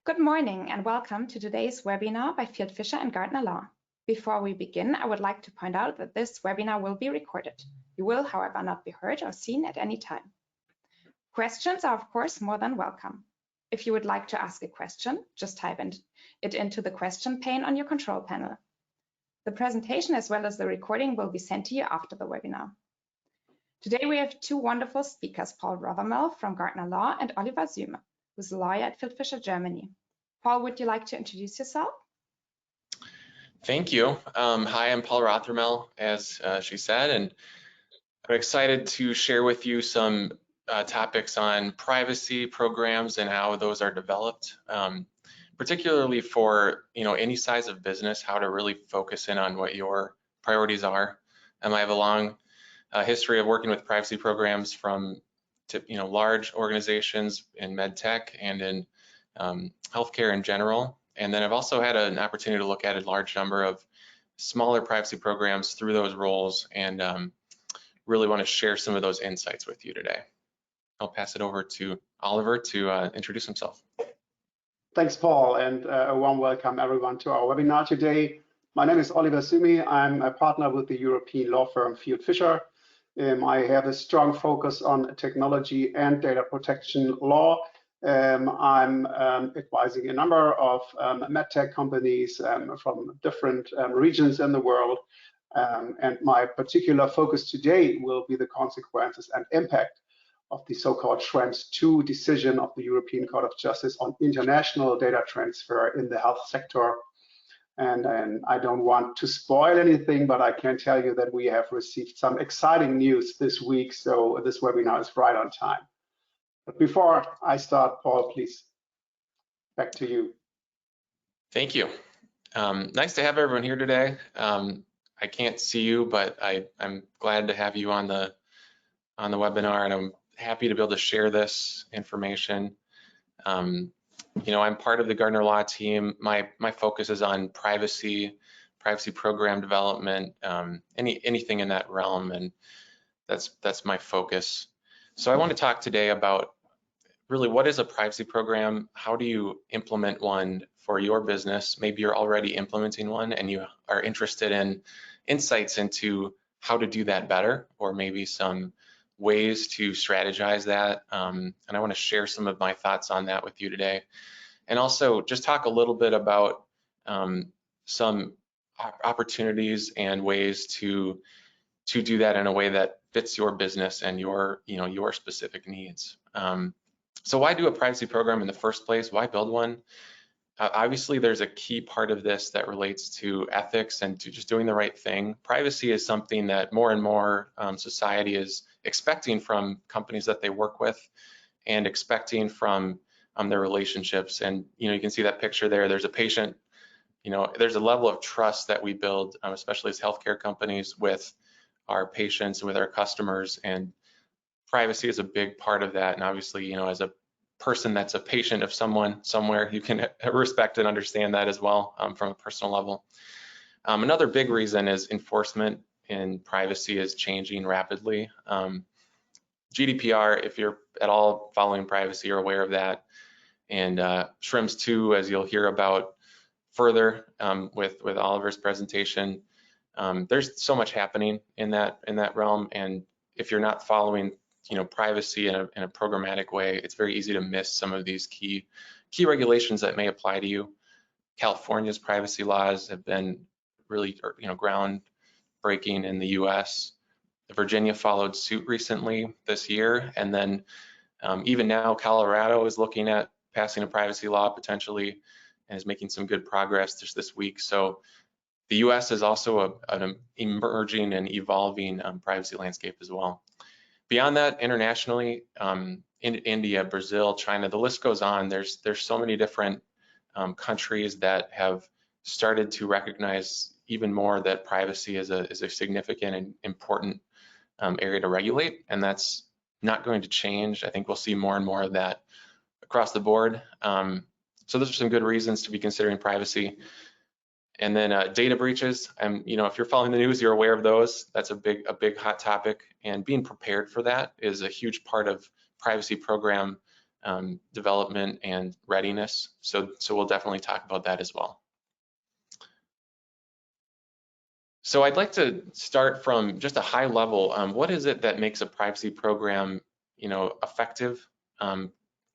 Good morning and welcome to today's webinar by Field Fisher and Gardner Law. Before we begin, I would like to point out that this webinar will be recorded. You will, however, not be heard or seen at any time. Questions are, of course, more than welcome. If you would like to ask a question, just type it into the question pane on your control panel. The presentation as well as the recording will be sent to you after the webinar. Today we have two wonderful speakers, Paul Rothermel from Gardner Law and Oliver Süme, who's a lawyer at Field Fisher, Germany. Paul, would you like to introduce yourself? Thank you. Hi, I'm Paul Rothermel, as she said, and I'm excited to share with you some topics on privacy programs and how those are developed, particularly for any size of business, how to really focus in on what your priorities are. I have a long history of working with privacy programs from large organizations in med tech and in healthcare in general. And then I've also had an opportunity to look at a large number of smaller privacy programs through those roles, and really want to share some of those insights with you today. I'll pass it over to Oliver to introduce himself. Thanks, Paul, and a warm welcome everyone to our webinar today. My name is Oliver Süme. I'm a partner with the European law firm Field Fisher. I have a strong focus on technology and data protection law. I'm advising a number of medtech companies from different regions in the world. And my particular focus today will be the consequences and impact of the so-called Schrems 2 decision of the European Court of Justice on international data transfer in the health sector. And I don't want to spoil anything, but I can tell you that we have received some exciting news this week, so this webinar is right on time. But before I start, Paul, please, back to you. Thank you. Nice to have everyone here today. I can't see you, but I'm glad to have you on the webinar, and I'm happy to be able to share this information. I'm part of the Gardner Law team. My focus is on privacy program development, anything in that realm, and that's my focus. So I want to talk today about really what is a privacy program, how do you implement one for your business. Maybe you're already implementing one and you are interested in insights into how to do that better, or maybe some ways to strategize that. And I want to share some of my thoughts on that with you today. And also just talk a little bit about some opportunities and ways to do that in a way that fits your business and your specific needs. So why do a privacy program in the first place? Why build one? Obviously, there's a key part of this that relates to ethics and to just doing the right thing. Privacy is something that more and more society is expecting from companies that they work with, and expecting from their relationships. And you can see that picture there. There's a patient. There's a level of trust that we build, especially as healthcare companies, with our patients, with our customers, and privacy is a big part of that. And obviously, as a person that's a patient of someone somewhere, you can respect and understand that as well from a personal level. Another big reason is enforcement in privacy is changing rapidly. GDPR, if you're at all following privacy, you're aware of that. And Schrems 2, as you'll hear about further with Oliver's presentation, there's so much happening in that realm. And if you're not following privacy in a programmatic way, it's very easy to miss some of these key regulations that may apply to you. California's privacy laws have been really groundbreaking in the US. Virginia followed suit recently this year, and then even now Colorado is looking at passing a privacy law potentially, and is making some good progress just this week. So the US is also an emerging and evolving privacy landscape as well. Beyond that, internationally, in India, Brazil, China, the list goes on. There's so many different countries that have started to recognize even more that privacy is a significant and important area to regulate, and that's not going to change. I think we'll see more and more of that across the board. So those are some good reasons to be considering privacy. And then data breaches, and if you're following the news, you're aware of those. That's a big hot topic, and being prepared for that is a huge part of privacy program development and readiness. So we'll definitely talk about that as well. So I'd like to start from just a high level. What is it that makes a privacy program, effective?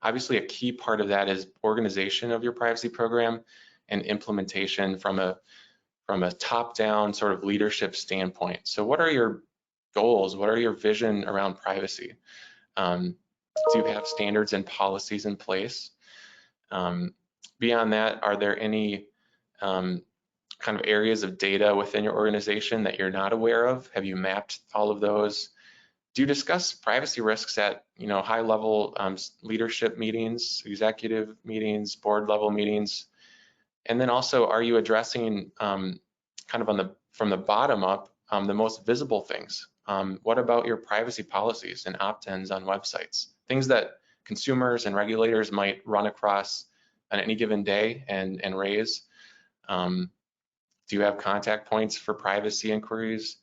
Obviously, a key part of that is organization of your privacy program and implementation from a top-down sort of leadership standpoint. So what are your goals? What are your vision around privacy? Do you have standards and policies in place? Beyond that, are there any kind of areas of data within your organization that you're not aware of? Have you mapped all of those? Do you discuss privacy risks at high level leadership meetings, executive meetings, board level meetings? And then also, are you addressing kind of from the bottom up the most visible things? What about your privacy policies and opt-ins on websites? Things that consumers and regulators might run across on any given day and raise. Do you have contact points for privacy inquiries?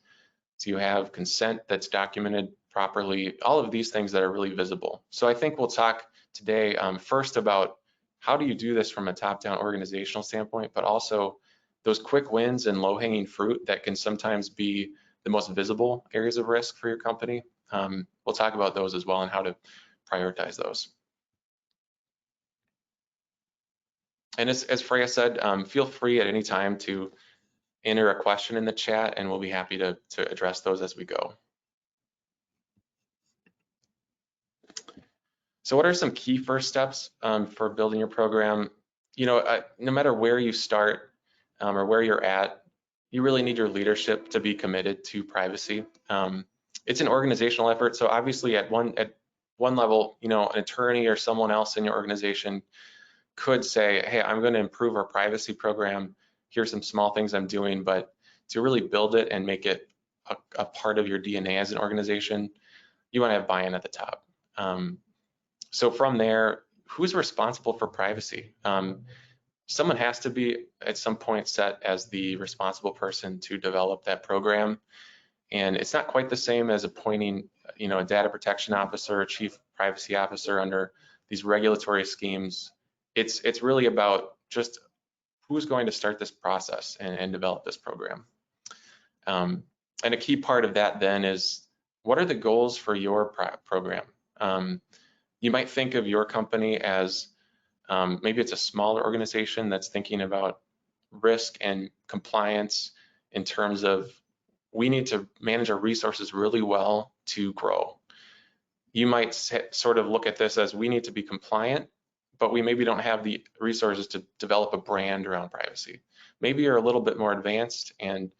Do you have consent that's documented properly? All of these things that are really visible. So I think we'll talk today first about how do you do this from a top-down organizational standpoint, but also those quick wins and low-hanging fruit that can sometimes be the most visible areas of risk for your company. We'll talk about those as well and how to prioritize those. And as Freya said, feel free at any time to enter a question in the chat and we'll be happy to address those as we go. So what are some key first steps for building your program? No matter where you start or where you're at, you really need your leadership to be committed to privacy. It's an organizational effort. So obviously at one level, an attorney or someone else in your organization could say, hey, I'm going to improve our privacy program. Here's some small things I'm doing, but to really build it and make it a part of your DNA as an organization, you want to have buy-in at the top. So from there, who's responsible for privacy? Someone has to be at some point set as the responsible person to develop that program. And it's not quite the same as appointing, a data protection officer, a chief privacy officer under these regulatory schemes. It's really about just who's going to start this process and develop this program. And a key part of that then is, what are the goals for your program? You might think of your company as maybe it's a smaller organization that's thinking about risk and compliance in terms of we need to manage our resources really well to grow. You might sort of look at this as we need to be compliant, but we maybe don't have the resources to develop a brand around privacy. Maybe you're a little bit more advanced and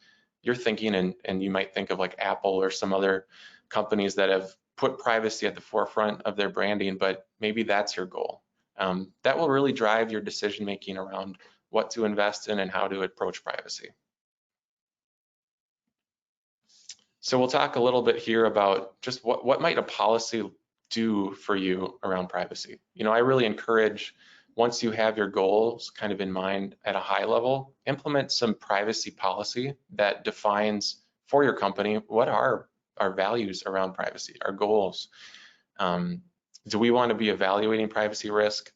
you're thinking, and you might think of like Apple or some other companies that have put privacy at the forefront of their branding, but maybe that's your goal. That will really drive your decision-making around what to invest in and how to approach privacy. So we'll talk a little bit here about just what might a policy do for you around privacy. I really encourage, once you have your goals kind of in mind at a high level, implement some privacy policy that defines for your company what are our values around privacy, our goals. Do we want to be evaluating privacy risk,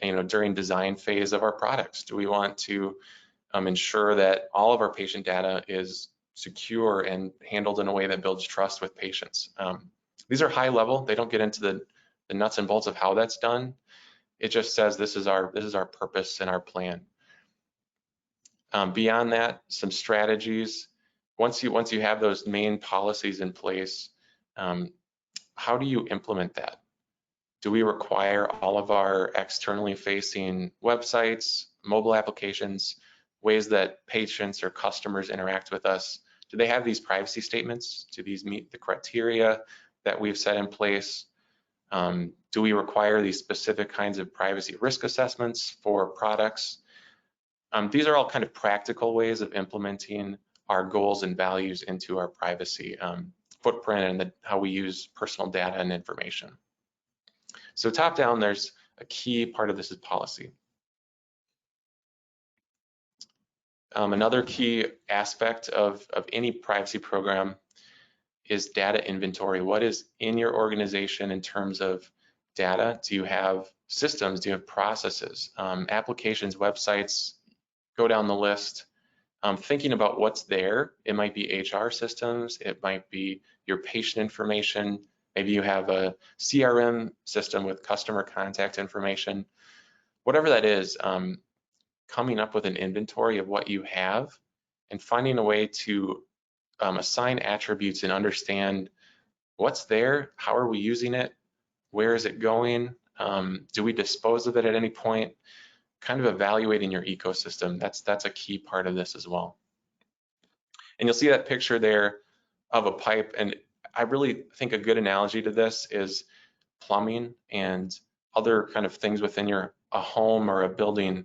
during design phase of our products? Do we want to ensure that all of our patient data is secure and handled in a way that builds trust with patients? These are high level. They don't get into the nuts and bolts of how that's done. It just says this is our purpose and our plan. Beyond that, some strategies. Once you have those main policies in place, how do you implement that? Do we require all of our externally facing websites, mobile applications, ways that patients or customers interact with us? Do they have these privacy statements? Do these meet the criteria that we've set in place? Do we require these specific kinds of privacy risk assessments for products? These are all kind of practical ways of implementing our goals and values into our privacy footprint and how we use personal data and information. So top down, there's a key part of this is policy. Another key aspect of any privacy program is data inventory. What is in your organization in terms of data? Do you have systems? Do you have processes, applications, websites? Go down the list. Thinking about what's there. It might be HR systems. It might be your patient information. Maybe you have a CRM system with customer contact information. Whatever that is, coming up with an inventory of what you have and finding a way to assign attributes and understand what's there, how are we using it, where is it going, do we dispose of it at any point? Kind of evaluating your ecosystem. That's a key part of this as well. And you'll see that picture there of a pipe, and I really think a good analogy to this is plumbing and other kind of things within a home or a building.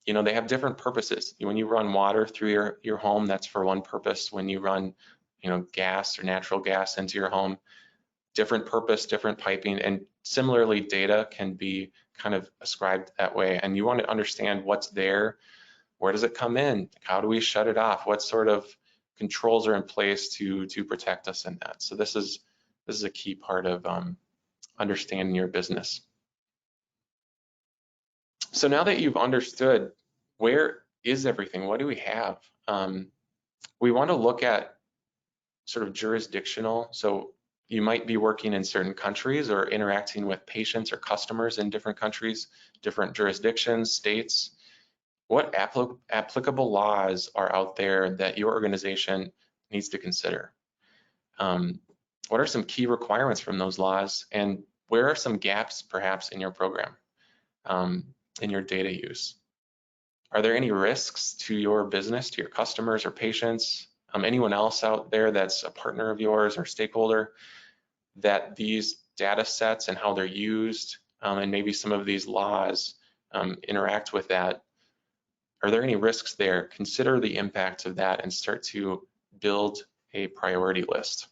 You know, they have different purposes. When you run water through your home, that's for one purpose. When you run, you know, gas or natural gas into your home, different purpose, different piping, and similarly, data can be kind of ascribed that way. And you want to understand what's there, where does it come in, how do we shut it off, what sort of controls are in place to protect us in that. So this is a key part of understanding your business. So now that you've understood where is everything, what do we have, we want to look at sort of jurisdictional. So you might be working in certain countries or interacting with patients or customers in different countries, different jurisdictions, states. What applicable laws are out there that your organization needs to consider? What are some key requirements from those laws, and where are some gaps perhaps in your program, in your data use? Are there any risks to your business, to your customers or patients, anyone else out there that's a partner of yours or stakeholder, that these data sets and how they're used, and maybe some of these laws interact with that? Are there any risks there? Consider the impacts of that and start to build a priority list.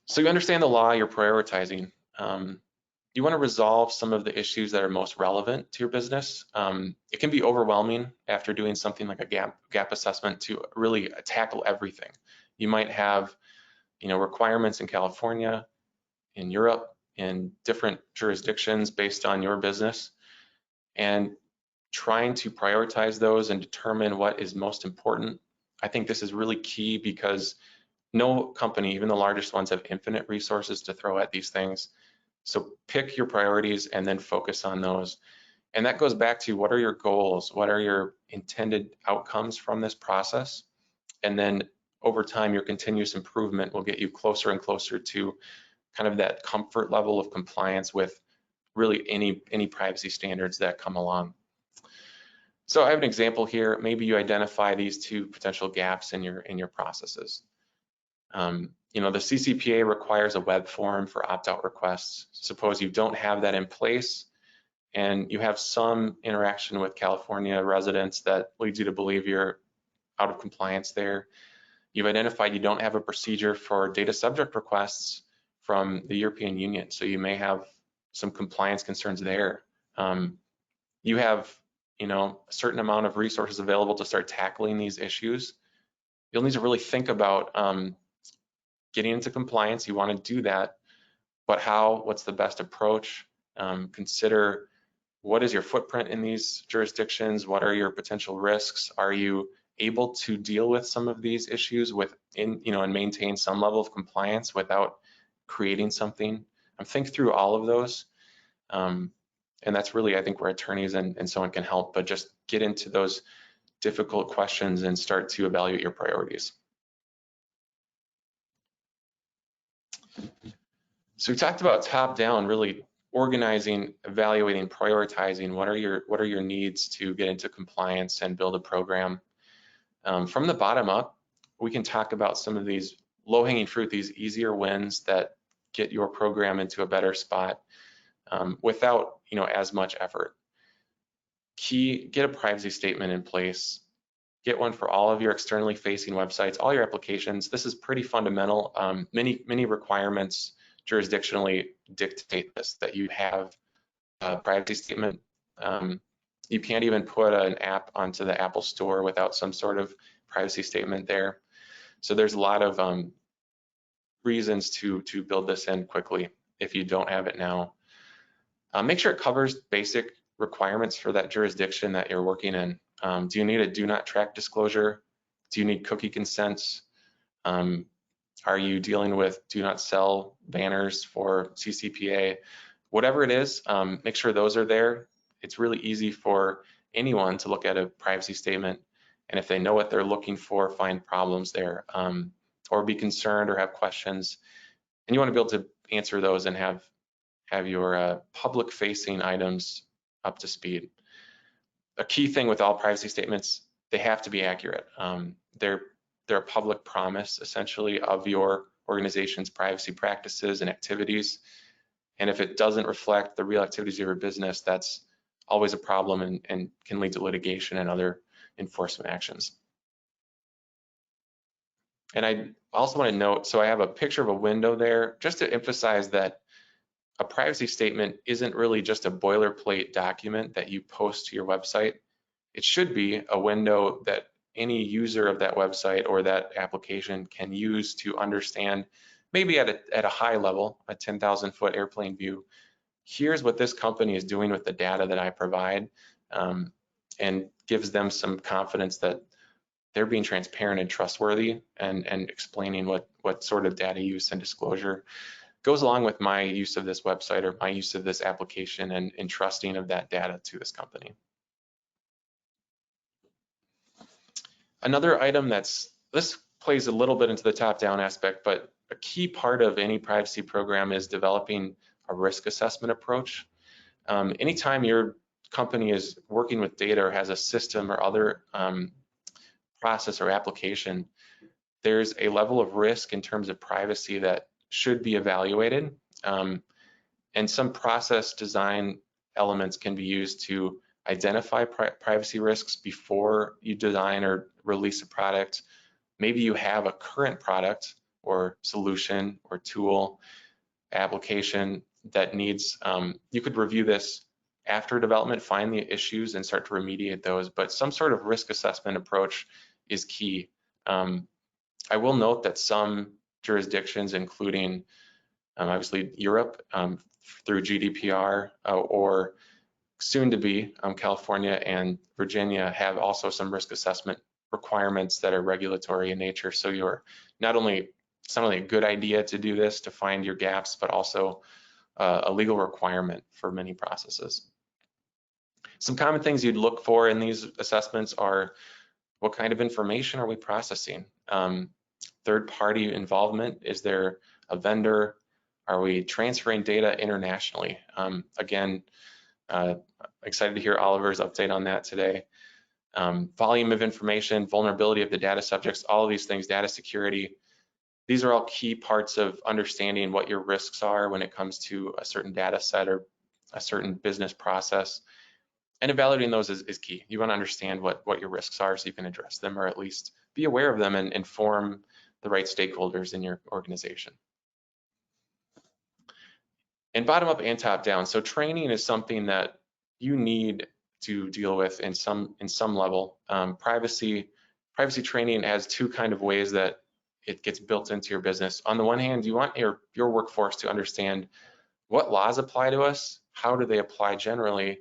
So you understand the law, you're prioritizing. You want to resolve some of the issues that are most relevant to your business. It can be overwhelming after doing something like a gap assessment to really tackle everything. You might have, you know, requirements in California, in Europe, in different jurisdictions based on your business, and trying to prioritize those and determine what is most important. I think this is really key because no company, even the largest ones, have infinite resources to throw at these things. So pick your priorities and then focus on those. And that goes back to, what are your goals? What are your intended outcomes from this process? And then over time, your continuous improvement will get you closer and closer to kind of that comfort level of compliance with really any privacy standards that come along. So I have an example here. Maybe you identify these two potential gaps in your processes. You know, the CCPA requires a web form for opt-out requests. Suppose you don't have that in place and you have some interaction with California residents that leads you to believe you're out of compliance there. You've identified you don't have a procedure for data subject requests from the European Union, so you may have some compliance concerns there. You have, you know, a certain amount of resources available to start tackling these issues. You'll need to really think about getting into compliance. You want to do that, but how? What's the best approach? Consider, what is your footprint in these jurisdictions? What are your potential risks? Are you able to deal with some of these issues and maintain some level of compliance without creating something? Think through all of those. And that's really, I think, where attorneys and so on can help, but just get into those difficult questions and start to evaluate your priorities. So we talked about top down, really organizing, evaluating, prioritizing. What are your needs to get into compliance and build a program? From the bottom up, we can talk about some of these low-hanging fruit, these easier wins that get your program into a better spot without as much effort. Key, get a privacy statement in place. Get one for all of your externally facing websites, all your applications. This is pretty fundamental. Many requirements jurisdictionally dictate this, that you have a privacy statement. You can't even put an app onto the Apple Store without some sort of privacy statement there. So there's a lot of reasons to build this in quickly if you don't have it now. Make sure it covers basic requirements for that jurisdiction that you're working in. Do you need a do not track disclosure? Do you need cookie consents? Are you dealing with do not sell banners for CCPA? Whatever it is, make sure those are there. It's really easy for anyone to look at a privacy statement, and if they know what they're looking for, find problems there, or be concerned or have questions. And you want to be able to answer those and have your public-facing items up to speed. A key thing with all privacy statements, they have to be accurate. They're a public promise, essentially, of your organization's privacy practices and activities. And if it doesn't reflect the real activities of your business, that's always a problem and can lead to litigation and other enforcement actions. And I also want to note, so I have a picture of a window there, just to emphasize that a privacy statement isn't really just a boilerplate document that you post to your website. It should be a window that any user of that website or that application can use to understand, maybe at a high level, a 10,000-foot airplane view. Here's what this company is doing with the data that I provide, and gives them some confidence that they're being transparent and trustworthy and explaining what sort of data use and disclosure goes along with my use of this website or my use of this application and entrusting of that data to this company. Another item this plays a little bit into the top-down aspect, but a key part of any privacy program is developing a risk assessment approach. Anytime your company is working with data or has a system or other process or application, there's a level of risk in terms of privacy that should be evaluated. And some process design elements can be used to identify privacy risks before you design or release a product. Maybe you have a current product or solution or tool application that needs, you could review this after development, find the issues and start to remediate those, but some sort of risk assessment approach is key. I will note that some jurisdictions, including obviously Europe through GDPR or soon to be California and Virginia, have also some risk assessment requirements that are regulatory in nature. So you're not only a good idea to do this to find your gaps, but also a legal requirement for many processes. Some common things you'd look for in these assessments are what kind of information are we processing? Third-party involvement, is there a vendor? Are we transferring data internationally? Again, excited to hear Oliver's update on that today. Volume of information, vulnerability of the data subjects, all of these things, data security. These are all key parts of understanding what your risks are when it comes to a certain data set or a certain business process. And evaluating those is key. You want to understand what your risks are so you can address them, or at least be aware of them and inform the right stakeholders in your organization. And bottom up and top down. So training is something that you need to deal with in some level. Privacy training has two kind of ways that it gets built into your business. On the one hand, you want your workforce to understand what laws apply to us, how do they apply generally,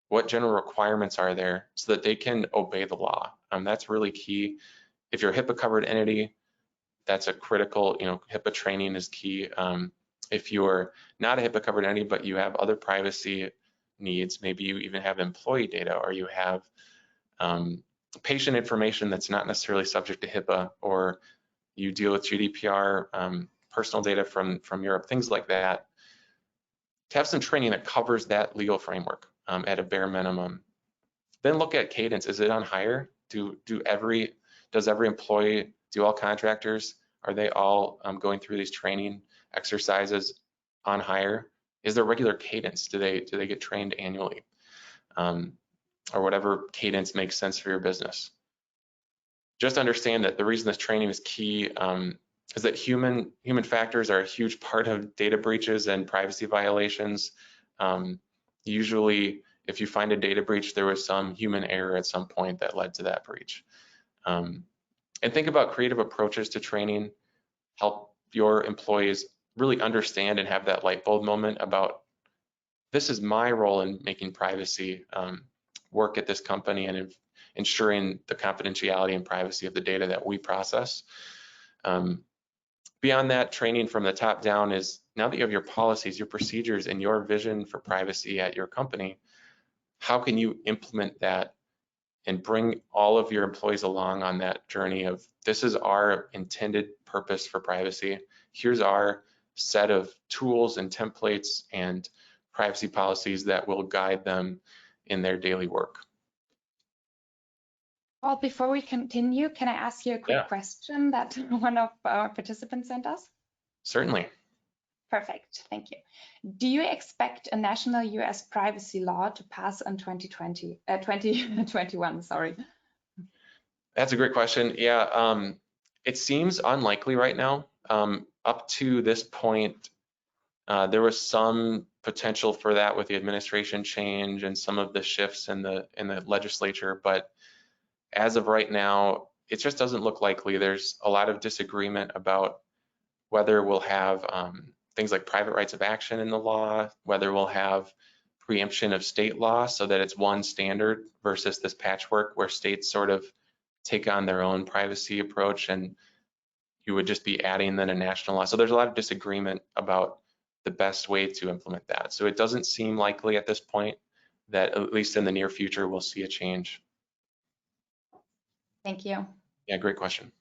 what general requirements are there so that they can obey the law. That's really key. If you're a HIPAA covered entity, that's a critical, HIPAA training is key. If you're not a HIPAA covered entity, but you have other privacy needs, maybe you even have employee data, or you have patient information that's not necessarily subject to HIPAA, or you deal with GDPR, personal data from Europe, things like that. To have some training that covers that legal framework at a bare minimum. Then look at cadence. Is it on hire? Does every employee, do all contractors, are they all going through these training exercises on hire? Is there regular cadence? Do they get trained annually? Or whatever cadence makes sense for your business. Just understand that the reason this training is key is that human factors are a huge part of data breaches and privacy violations. Usually, if you find a data breach, there was some human error at some point that led to that breach. And think about creative approaches to training. Help your employees really understand and have that light bulb moment about, this is my role in making privacy work at this company and ensuring the confidentiality and privacy of the data that we process. Beyond that, training from the top down is, now that you have your policies, your procedures, and your vision for privacy at your company, how can you implement that and bring all of your employees along on that journey of, this is our intended purpose for privacy. Here's our set of tools and templates and privacy policies that will guide them in their daily work. Well, before we continue, can I ask you a quick question that one of our participants sent us? Certainly. Perfect, thank you. Do you expect a national US privacy law to pass in 2021? Sorry. That's a great question. Yeah, it seems unlikely right now. Up to this point, there was some potential for that with the administration change and some of the shifts in the legislature, but as of right now, it just doesn't look likely. There's a lot of disagreement about whether we'll have things like private rights of action in the law, whether we'll have preemption of state law so that it's one standard versus this patchwork where states sort of take on their own privacy approach and you would just be adding then a national law. So there's a lot of disagreement about the best way to implement that. So it doesn't seem likely at this point that, at least in the near future, we'll see a change. Thank you. Yeah, great question.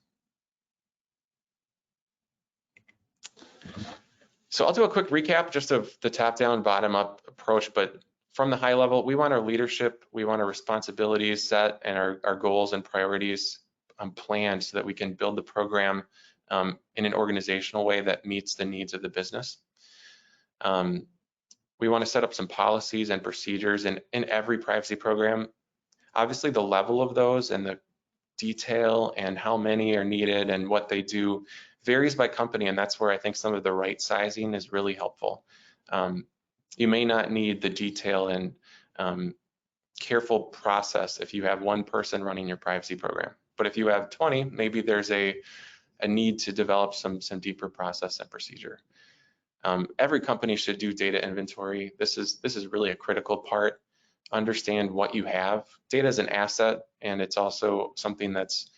So I'll do a quick recap just of the top-down, bottom-up approach, but from the high level, we want our leadership, we want our responsibilities set and our goals and priorities planned so that we can build the program in an organizational way that meets the needs of the business. We want to set up some policies and procedures in every privacy program. Obviously, the level of those and the detail and how many are needed and what they do varies by company, and that's where I think some of the right sizing is really helpful. You may not need the detail and careful process if you have one person running your privacy program, but if you have 20, maybe there's a need to develop some deeper process and procedure. Every company should do data inventory. This is really a critical part. Understand what you have. Data is an asset, and it's also something that's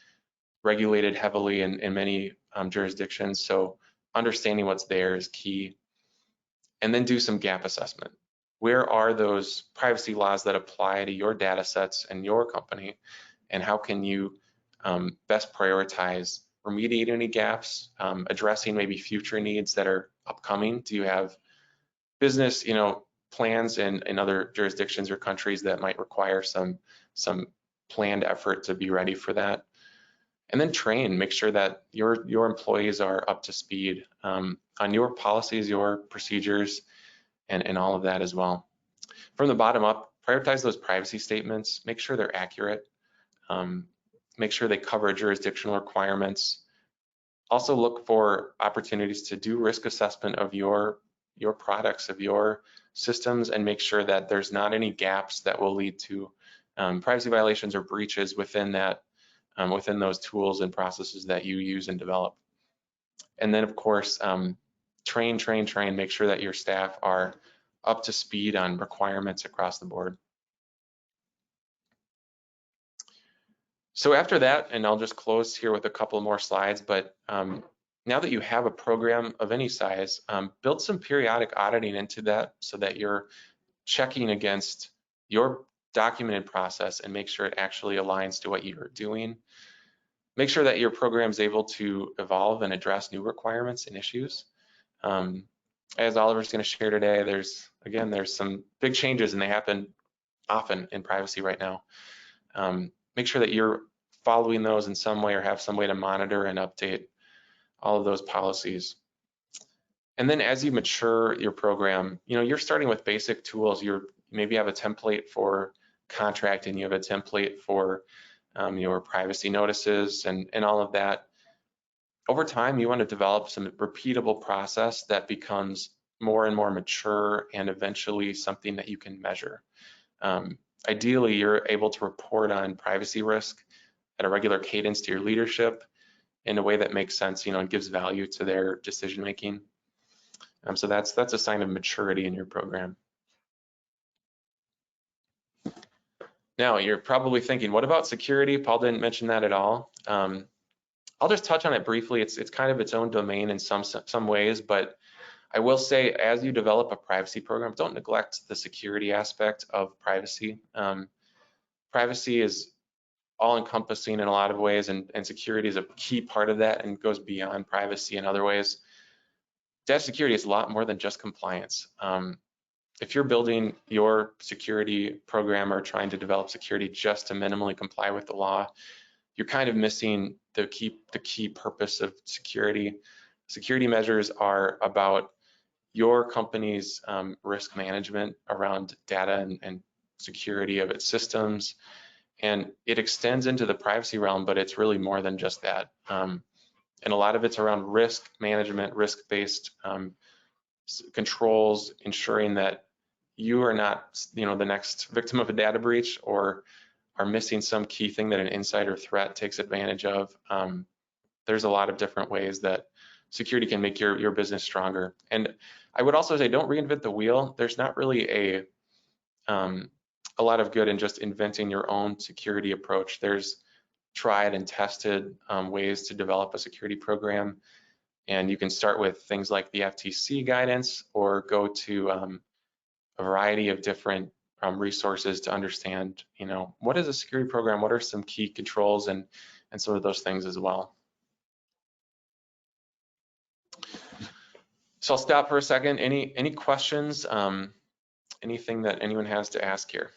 regulated heavily in many jurisdictions. So understanding what's there is key. And then do some gap assessment. Where are those privacy laws that apply to your data sets and your company? And how can you best prioritize remediating any gaps, addressing maybe future needs that are upcoming? Do you have business, plans in other jurisdictions or countries that might require some planned effort to be ready for that? And then train, make sure that your employees are up to speed on your policies, your procedures, and all of that as well. From the bottom up, prioritize those privacy statements, make sure they're accurate, make sure they cover jurisdictional requirements. Also look for opportunities to do risk assessment of your products, of your systems, and make sure that there's not any gaps that will lead to privacy violations or breaches within that, within those tools and processes that you use and develop. And then of course, train, make sure that your staff are up to speed on requirements across the board. So after that, and I'll just close here with a couple more slides, but now that you have a program of any size, build some periodic auditing into that so that you're checking against your documented process and make sure it actually aligns to what you're doing. Make sure that your program is able to evolve and address new requirements and issues. As Oliver's going to share today, there's some big changes and they happen often in privacy right now. Make sure that you're following those in some way or have some way to monitor and update all of those policies. And then as you mature your program, you're starting with basic tools. You maybe have a template for contracting, you have a template for your privacy notices and all of that. Over time, you want to develop some repeatable process that becomes more and more mature and eventually something that you can measure. Ideally, you're able to report on privacy risk at a regular cadence to your leadership. in a way that makes sense, and gives value to their decision making. So that's a sign of maturity in your program. Now you're probably thinking, what about security? Paul didn't mention that at all. I'll just touch on it briefly. It's kind of its own domain in some ways, but I will say, as you develop a privacy program, don't neglect the security aspect of privacy. Privacy is all-encompassing in a lot of ways, and security is a key part of that and goes beyond privacy in other ways. Data security is a lot more than just compliance. If you're building your security program or trying to develop security just to minimally comply with the law, you're kind of missing the key purpose of security. Security measures are about your company's risk management around data and security of its systems. And it extends into the privacy realm, but it's really more than just that. And a lot of it's around risk management, risk-based controls, ensuring that you are not, the next victim of a data breach or are missing some key thing that an insider threat takes advantage of. There's a lot of different ways that security can make your business stronger. And I would also say, don't reinvent the wheel. There's not really a lot of good in just inventing your own security approach. There's tried and tested ways to develop a security program. And you can start with things like the FTC guidance or go to a variety of different resources to understand, what is a security program? What are some key controls and some of those things as well. So I'll stop for a second. Any questions? Anything that anyone has to ask here?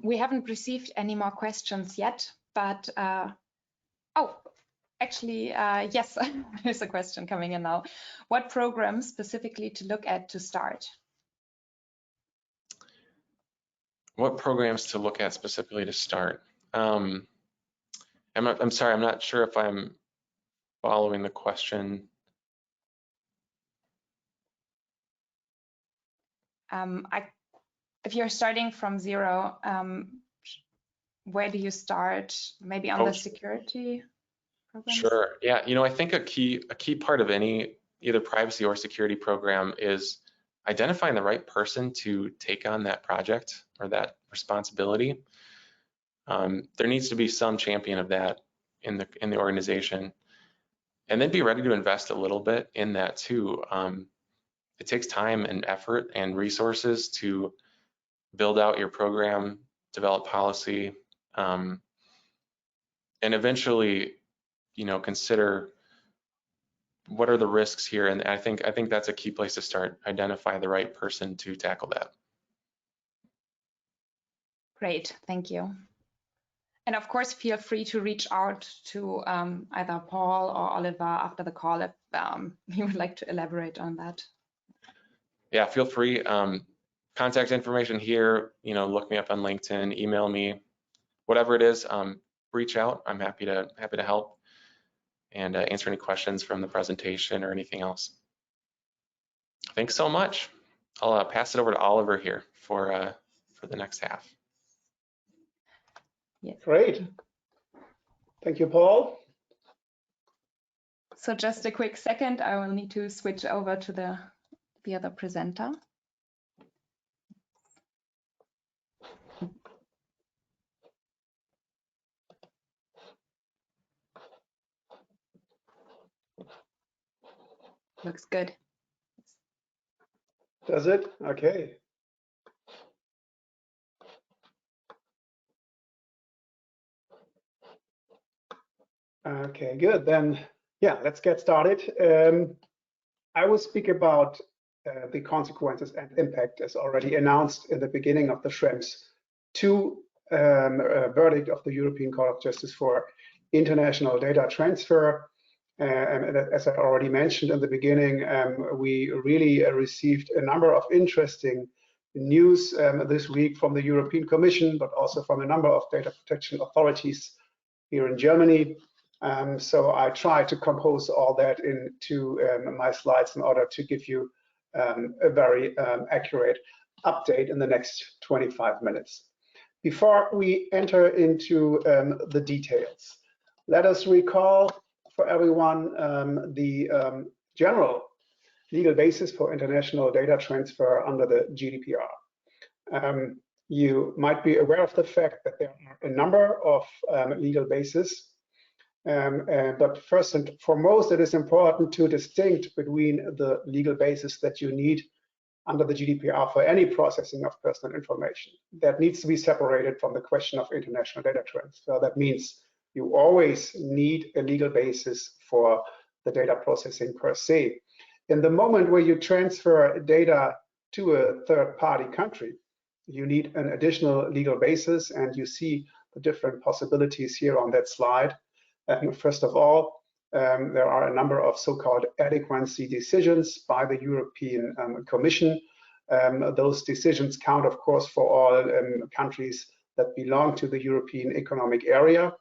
We haven't received any more questions yet, but actually, yes, there's a question coming in now. What programs specifically to look at to start? What programs to look at specifically to start? I'm sorry, I'm not sure if I'm following the question. If you're starting from zero, where do you start? Maybe on the security programs? Sure. Yeah. I think a key part of any either privacy or security program is identifying the right person to take on that project or that responsibility. There needs to be some champion of that in the organization, and then be ready to invest a little bit in that too. It takes time and effort and resources to build out your program, develop policy, and eventually, consider what are the risks here. And I think that's a key place to start. Identify the right person to tackle that. Great, thank you. And of course, feel free to reach out to either Paul or Oliver after the call if you would like to elaborate on that. Yeah, feel free. Contact information here, look me up on LinkedIn, email me, whatever it is, reach out. I'm happy to help and answer any questions from the presentation or anything else. Thanks so much. I'll pass it over to Oliver here for the next half. Yeah. Great. Thank you, Paul. So just a quick second, I will need to switch over to the other presenter. Looks good. Does it? Okay. Okay, good. Then, yeah, let's get started. I will speak about the consequences and impact as already announced in the beginning of the Schrems 2 verdict of the European Court of Justice for international data transfer. And as I already mentioned in the beginning, we really received a number of interesting news this week from the European Commission, but also from a number of data protection authorities here in Germany. So I tried to compose all that into my slides in order to give you a very accurate update in the next 25 minutes. Before we enter into the details, let us recall for everyone the general legal basis for international data transfer under the GDPR. You might be aware of the fact that there are a number of legal bases, but first and foremost, it is important to distinguish between the legal basis that you need under the GDPR for any processing of personal information. That needs to be separated from the question of international data transfer. That means you always need a legal basis for the data processing per se. In the moment where you transfer data to a third-party country, you need an additional legal basis, and you see the different possibilities here on that slide. First of all, there are a number of so-called adequacy decisions by the European Commission. Those decisions count, of course, for all countries that belong to the European Economic Area.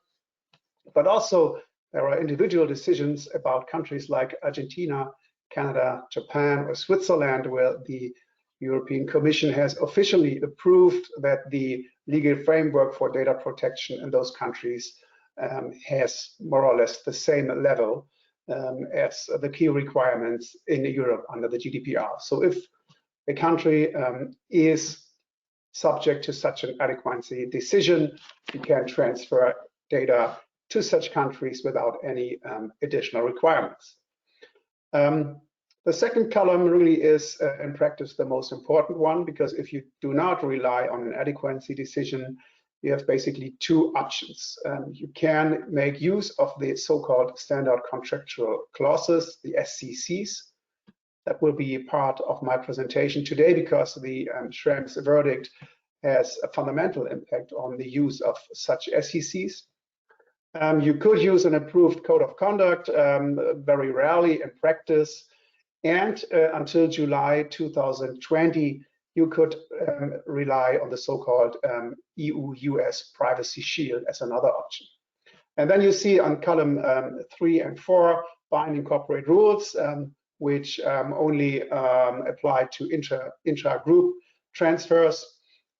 But also, there are individual decisions about countries like Argentina, Canada, Japan, or Switzerland, where the European Commission has officially approved that the legal framework for data protection in those countries has more or less the same level as the key requirements in Europe under the GDPR. So if a country is subject to such an adequacy decision, you can transfer data to such countries without any additional requirements. The second column really is, in practice, the most important one, because if you do not rely on an adequacy decision, you have basically two options. You can make use of the so-called Standard Contractual Clauses, the SCCs. That will be part of my presentation today because the Schrems verdict has a fundamental impact on the use of such SCCs. You could use an approved code of conduct, very rarely in practice. And until July 2020, you could rely on the so-called EU-US Privacy Shield as another option. And then you see on column 3 and 4, binding corporate rules, which only apply to intra-group transfers.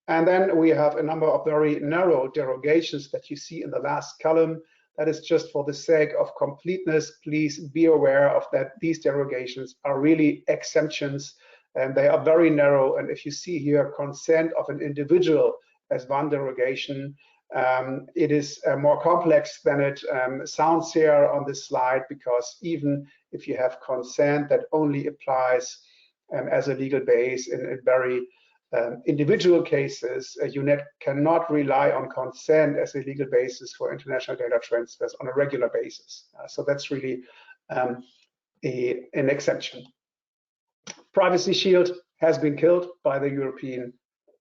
And then we have a number of very narrow derogations that you see in the last column. That is just for the sake of completeness. Please be aware of that these derogations are really exemptions, and they are very narrow. And if you see here consent of an individual as one derogation, it is more complex than it sounds here on this slide, because even if you have consent that only applies as a legal base in very individual cases, you cannot rely on consent as a legal basis for international data transfers on a regular basis. So that's really an exception. Privacy Shield has been killed by the European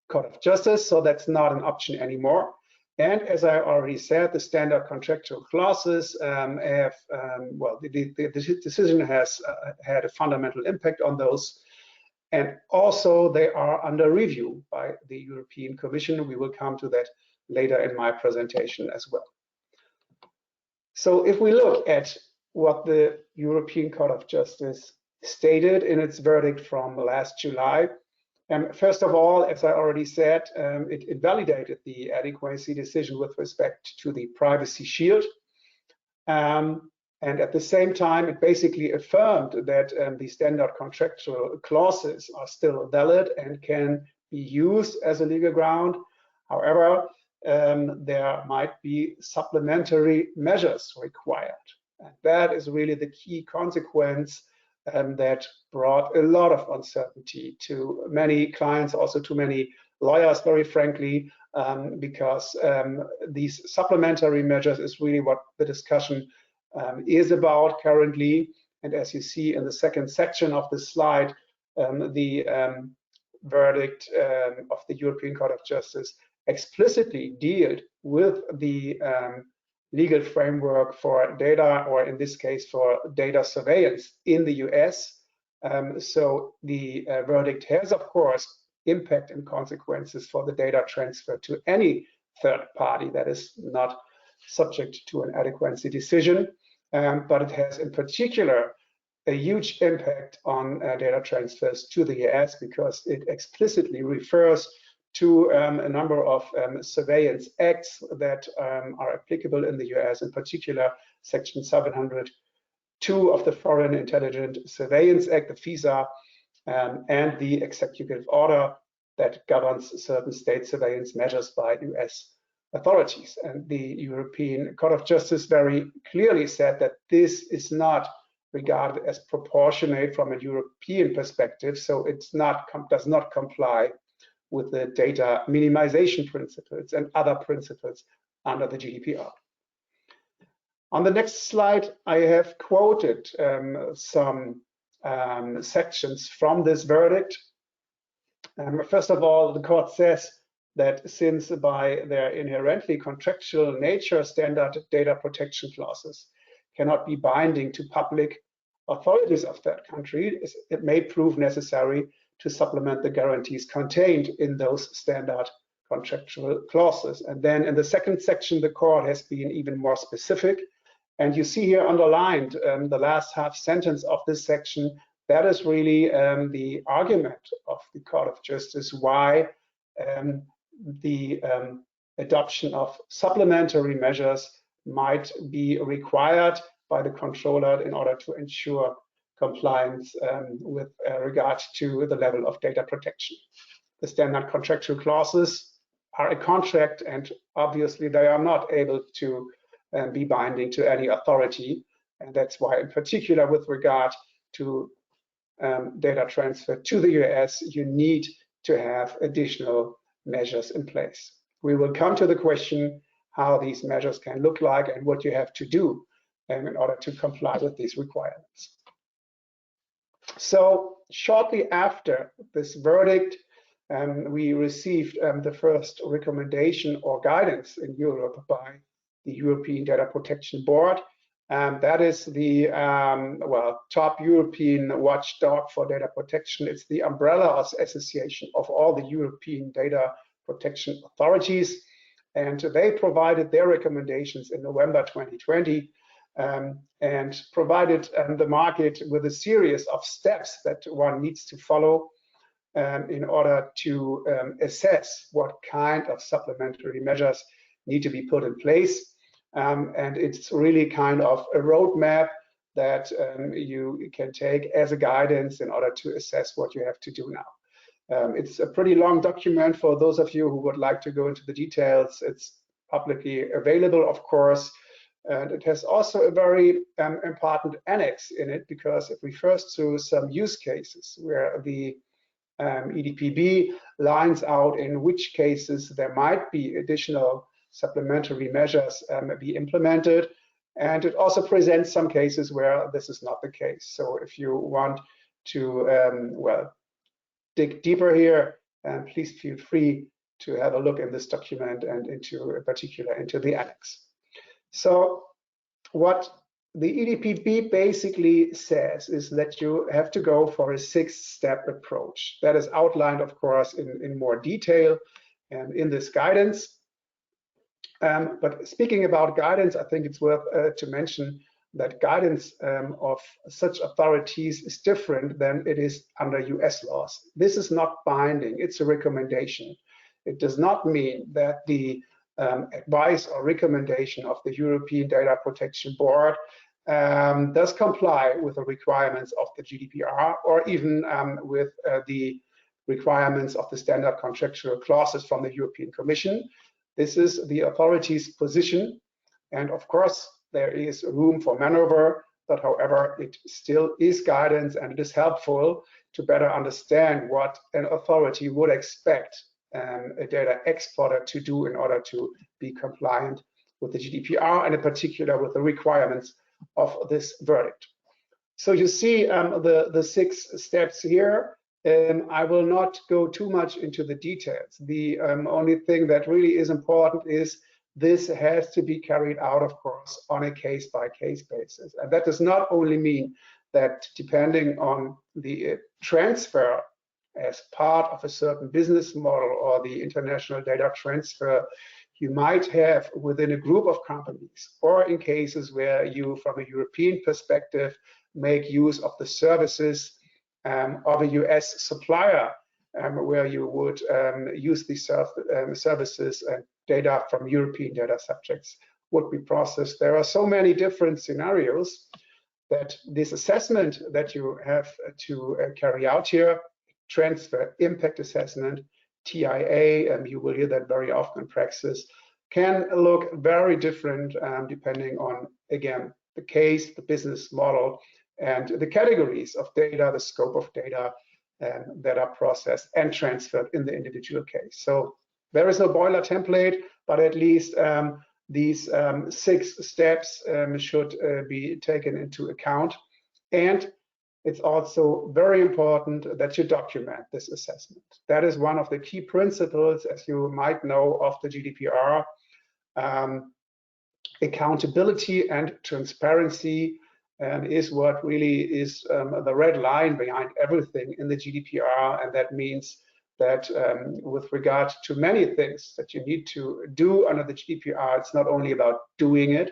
Court of Justice, so that's not an option anymore. And as I already said, the Standard Contractual Clauses have, well, the decision has had a fundamental impact on those. And also they are under review by the European Commission. We will come to that later in my presentation as well. So if we look at what the European Court of Justice stated in its verdict from last July, first of all, as I already said, it validated the adequacy decision with respect to the Privacy Shield. And at the same time, it basically affirmed that the Standard Contractual Clauses are still valid and can be used as a legal ground. However, there might be supplementary measures required. And that is really the key consequence that brought a lot of uncertainty to many clients, also to many lawyers, very frankly, because these supplementary measures is really what the discussion is about currently. And as you see in the second section of this slide, the verdict of the European Court of Justice explicitly dealt with the legal framework for data, or in this case for data surveillance in the US. So the verdict has, of course, impact and consequences for the data transfer to any third party that is not subject to an adequacy decision. But it has in particular a huge impact on data transfers to the US, because it explicitly refers to a number of surveillance acts that are applicable in the US, in particular Section 702 of the Foreign Intelligence Surveillance Act, the FISA, and the executive order that governs certain state surveillance measures by US authorities. And the European Court of Justice very clearly said that this is not regarded as proportionate from a European perspective, so it's not does not comply with the data minimization principles and other principles under the GDPR. On the next slide, I have quoted some sections from this verdict. First of all, the court says that since by their inherently contractual nature, standard data protection clauses cannot be binding to public authorities of that country, it may prove necessary to supplement the guarantees contained in those standard contractual clauses. And then in the second section, the court has been even more specific. And you see here underlined the last half sentence of this section. That is really the argument of the Court of Justice why the adoption of supplementary measures might be required by the controller in order to ensure compliance with regard to the level of data protection. The standard contractual clauses are a contract, and obviously they are not able to be binding to any authority. And that's why, in particular, with regard to data transfer to the US, you need to have additional measures in place. We will come to the question how these measures can look like and what you have to do in order to comply with these requirements. So shortly after this verdict, we received the first recommendation or guidance in Europe by the European Data Protection Board. That is the top European watchdog for data protection. It's the umbrella association of all the European data protection authorities. And they provided their recommendations in November 2020 and provided the market with a series of steps that one needs to follow in order to assess what kind of supplementary measures need to be put in place. And it's really kind of a roadmap that you can take as a guidance in order to assess what you have to do now. It's a pretty long document for those of you who would like to go into the details. It's publicly available, of course, and it has also a very important annex in it because it refers to some use cases where the EDPB lines out in which cases there might be additional supplementary measures be implemented, and it also presents some cases where this is not the case. So if you want to dig deeper here, please feel free to have a look in this document and in particular into the annex. So what the EDPB basically says is that you have to go for a 6-step approach. That is outlined, of course, in more detail in this guidance. But speaking about guidance, I think it's worth to mention that guidance of such authorities is different than it is under US laws. This is not binding, it's a recommendation. It does not mean that the advice or recommendation of the European Data Protection Board does comply with the requirements of the GDPR or even with the requirements of the standard contractual clauses from the European Commission. This is the authority's position, and of course there is room for maneuver, but however it still is guidance, and it is helpful to better understand what an authority would expect a data exporter to do in order to be compliant with the GDPR and in particular with the requirements of this verdict. So you see the 6 steps here. I will not go too much into the details. The only thing that really is important is this has to be carried out, of course, on a case-by-case basis. And that does not only mean that depending on the transfer as part of a certain business model or the international data transfer you might have within a group of companies, or in cases where you, from a European perspective, make use of the services of a US supplier where you would use these services and data from European data subjects would be processed. There are so many different scenarios that this assessment that you have to carry out here, transfer impact assessment, TIA, and you will hear that very often in practice, can look very different depending on, again, the case, the business model, and the categories of data, the scope of data that are processed and transferred in the individual case. So there is no boiler template, but at least these 6 steps should be taken into account. And it's also very important that you document this assessment. That is one of the key principles, as you might know, of the GDPR. Accountability and transparency is what really is the red line behind everything in the GDPR, and that means that with regard to many things that you need to do under the GDPR, it's not only about doing it,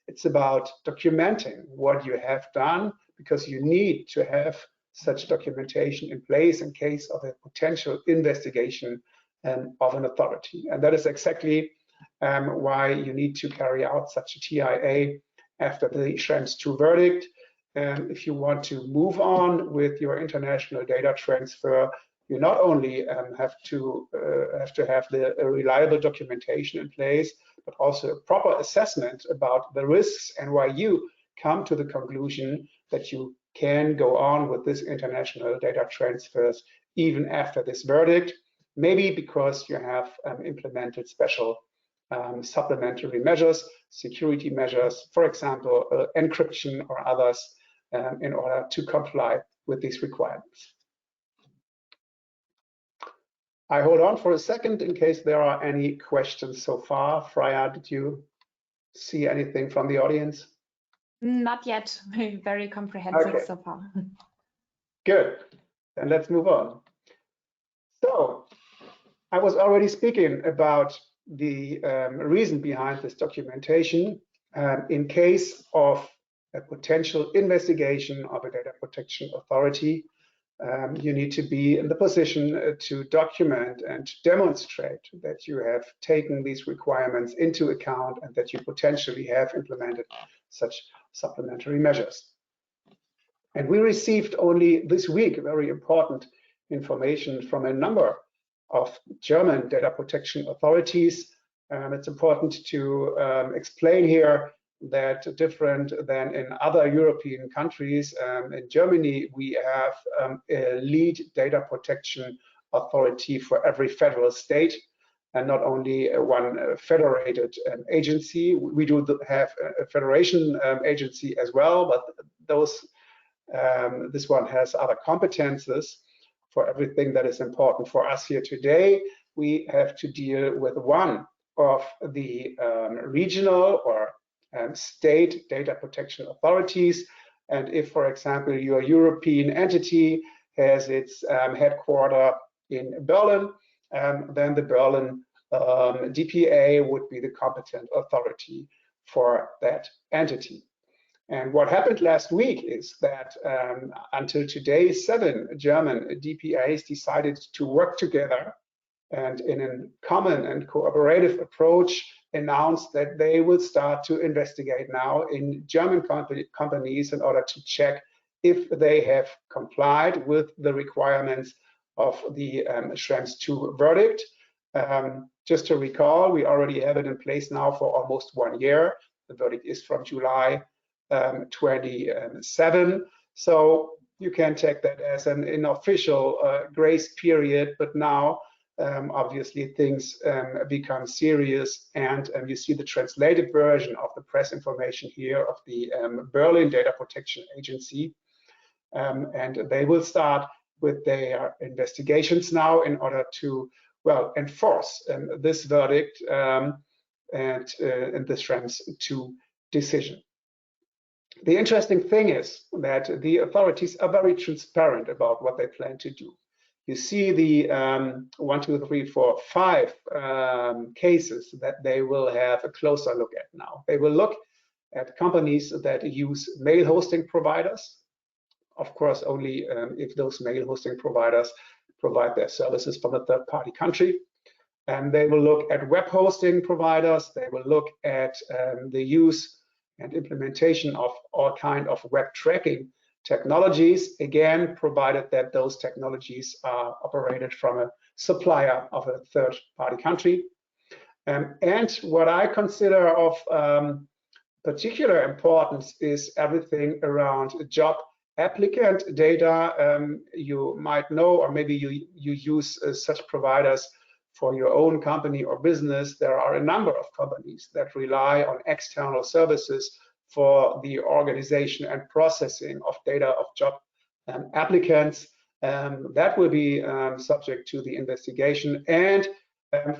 it's about documenting what you have done, because you need to have such documentation in place in case of a potential investigation of an authority. And that is exactly why you need to carry out such a TIA after the Schrems 2 verdict. If you want to move on with your international data transfer, you not only have to have the reliable documentation in place, but also a proper assessment about the risks and why you come to the conclusion that you can go on with this international data transfers even after this verdict, maybe because you have implemented special supplementary measures, security measures, for example, encryption or others, in order to comply with these requirements. I hold on for a second in case there are any questions so far. Freya, did you see anything from the audience? Not yet. Very comprehensive so far. Good. Then let's move on. So I was already speaking about the reason behind this documentation. In case of a potential investigation of a data protection authority, you need to be in the position to document and demonstrate that you have taken these requirements into account and that you potentially have implemented such supplementary measures. And we received only this week very important information from a number of German data protection authorities. It's important to explain here that different than in other European countries, in Germany, we have a lead data protection authority for every federal state, and not only one federated agency. We do have a federation agency as well, but this one has other competences. For everything that is important for us here today, we have to deal with one of the regional or state data protection authorities. And if, for example, your European entity has its headquarters in Berlin, then the Berlin DPA would be the competent authority for that entity. And what happened last week is that until today, 7 German DPAs decided to work together and in a common and cooperative approach announced that they will start to investigate now in German companies in order to check if they have complied with the requirements of the Schrems 2 verdict. Just to recall, we already have it in place now for almost 1 year. The verdict is from July 27. So you can take that as an unofficial grace period, but now obviously things become serious, and you see the translated version of the press information here of the Berlin Data Protection Agency, and they will start with their investigations now in order to, well, enforce this verdict and the Schrems 2 decision. The interesting thing is that the authorities are very transparent about what they plan to do. You see the 1, 2, 3, 4, 5 cases that they will have a closer look at now. They will look at companies that use mail hosting providers, of course, only if those mail hosting providers provide their services from a third-party country. And they will look at web hosting providers. They will look at the use and implementation of all kind of web tracking technologies, again, provided that those technologies are operated from a supplier of a third-party country. And what I consider of particular importance is everything around job applicant data. You might know, or maybe you use such providers for your own company or business. There are a number of companies that rely on external services for the organization and processing of data of job applicants. That will be subject to the investigation. And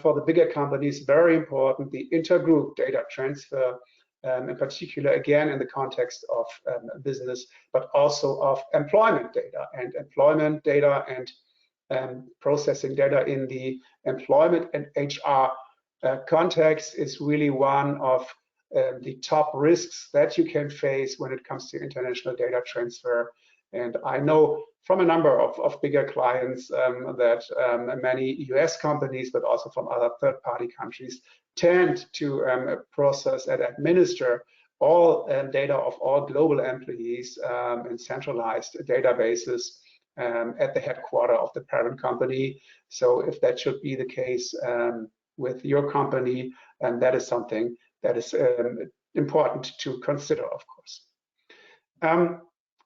for the bigger companies, very important, the intergroup data transfer, in particular, again, in the context of business, but also of employment data and processing data in the employment and HR context is really one of the top risks that you can face when it comes to international data transfer. And I know from a number of bigger clients that many US companies, but also from other third-party countries, tend to process and administer all data of all global employees in centralized databases at the headquarters of the parent company. So if that should be the case with your company, and that is something that is important to consider, of course.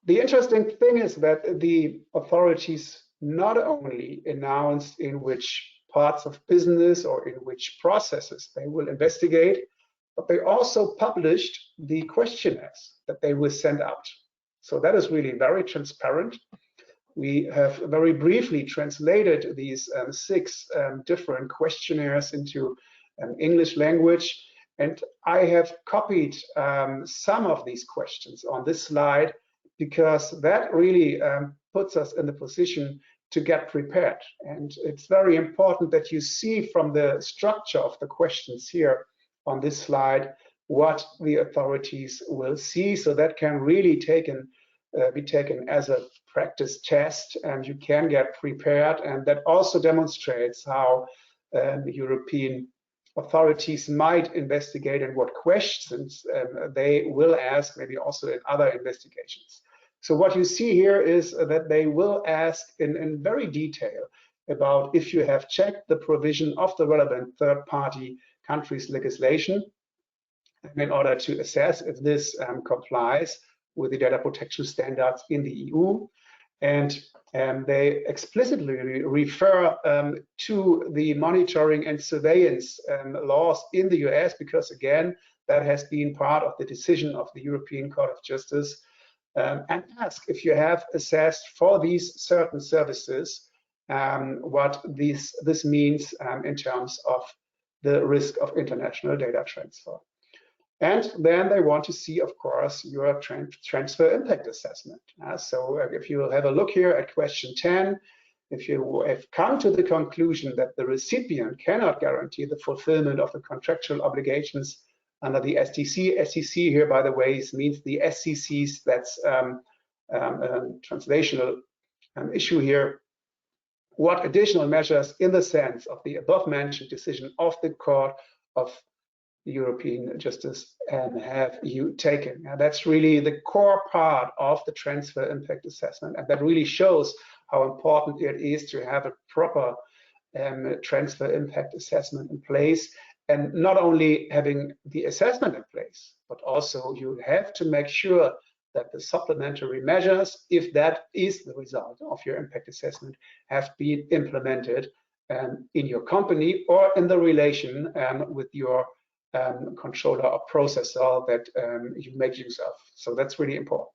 The interesting thing is that the authorities not only announced in which parts of business or in which processes they will investigate, but they also published the questionnaires that they will send out. So that is really very transparent. We have very briefly translated these 6 different questionnaires into English language, and I have copied some of these questions on this slide because that really puts us in the position to get prepared. And it's very important that you see from the structure of the questions here on this slide what the authorities will see, so that can really be taken as a practice test, and you can get prepared. And that also demonstrates how the European authorities might investigate and what questions they will ask, maybe also in other investigations. So what you see here is that they will ask in very detail about if you have checked the provision of the relevant third-party country's legislation in order to assess if this complies with the data protection standards in the EU. And they explicitly refer to the monitoring and surveillance laws in the US, because again, that has been part of the decision of the European Court of Justice, and ask if you have assessed for these certain services what this means in terms of the risk of international data transfer. And then they want to see, of course, your transfer impact assessment. So if you have a look here at question 10, if you have come to the conclusion that the recipient cannot guarantee the fulfillment of the contractual obligations under the STC, SCC here, by the way, means the SCCs, that's a translational issue here. What additional measures in the sense of the above mentioned decision of the Court of European Justice have you taken? Now, that's really the core part of the transfer impact assessment, and that really shows how important it is to have a proper transfer impact assessment in place. And not only having the assessment in place, but also you have to make sure that the supplementary measures, if that is the result of your impact assessment, have been implemented in your company or in the relation with your controller or processor that you make use of. So that's really important.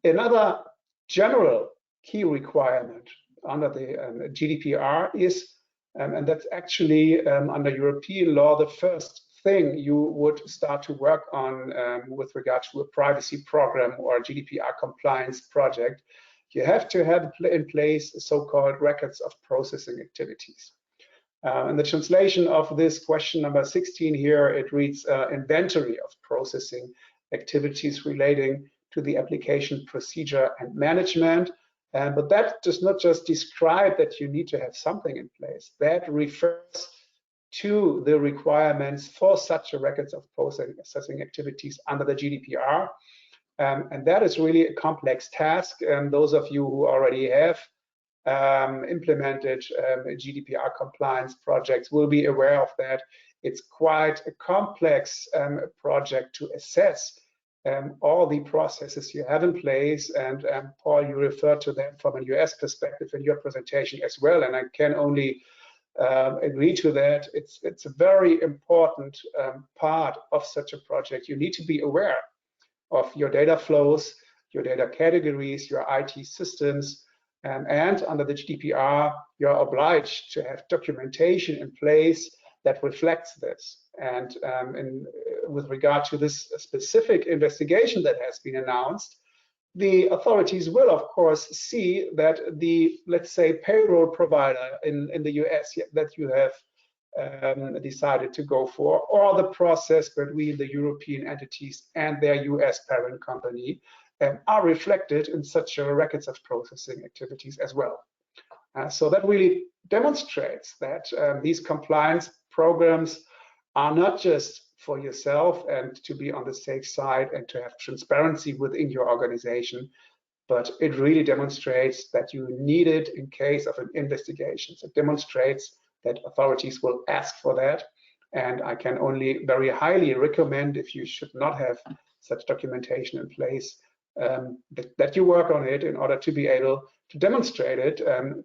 Another general key requirement under the GDPR is, and that's actually under European law, the first thing you would start to work on with regard to a privacy program or a GDPR compliance project. You have to have in place so-called records of processing activities. In the translation of this question number 16 here, it reads inventory of processing activities relating to the application procedure and management. But that does not just describe that you need to have something in place. That refers to the requirements for such a records of processing activities under the GDPR. And that is really a complex task. Those of you who already have implemented GDPR compliance projects will be aware of that. It's quite a complex project to assess all the processes you have in place. And Paul, you referred to that from a US perspective in your presentation as well. And I can only agree to that. It's a very important part of such a project. You need to be aware of your data flows, your data categories, your IT systems, and under the GDPR, you're obliged to have documentation in place that reflects this. And with regard to this specific investigation that has been announced, the authorities will, of course, see that the, let's say, payroll provider in the US that you have decided to go for, or the process between the European entities and their US parent company are reflected in such records of processing activities as well. So that really demonstrates that these compliance programs are not just for yourself and to be on the safe side and to have transparency within your organization, but it really demonstrates that you need it in case of an investigation. It demonstrates that authorities will ask for that. And I can only very highly recommend, if you should not have such documentation in place, that you work on it in order to be able to demonstrate it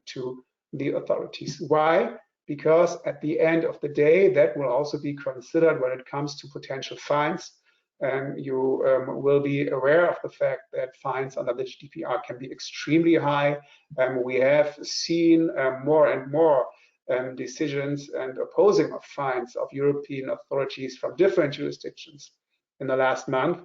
to the authorities. Why? Because at the end of the day, that will also be considered when it comes to potential fines. You will be aware of the fact that fines under the GDPR can be extremely high. We have seen more and more decisions and opposing of fines of European authorities from different jurisdictions in the last month.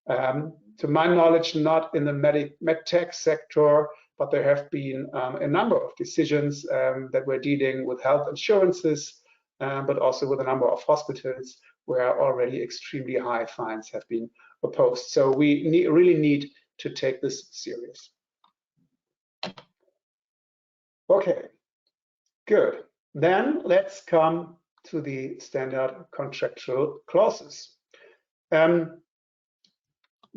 To my knowledge, not in the medtech sector, but there have been a number of decisions that were dealing with health insurances, but also with a number of hospitals where already extremely high fines have been opposed. So we really need to take this serious. Okay, good. Then let's come to the standard contractual clauses.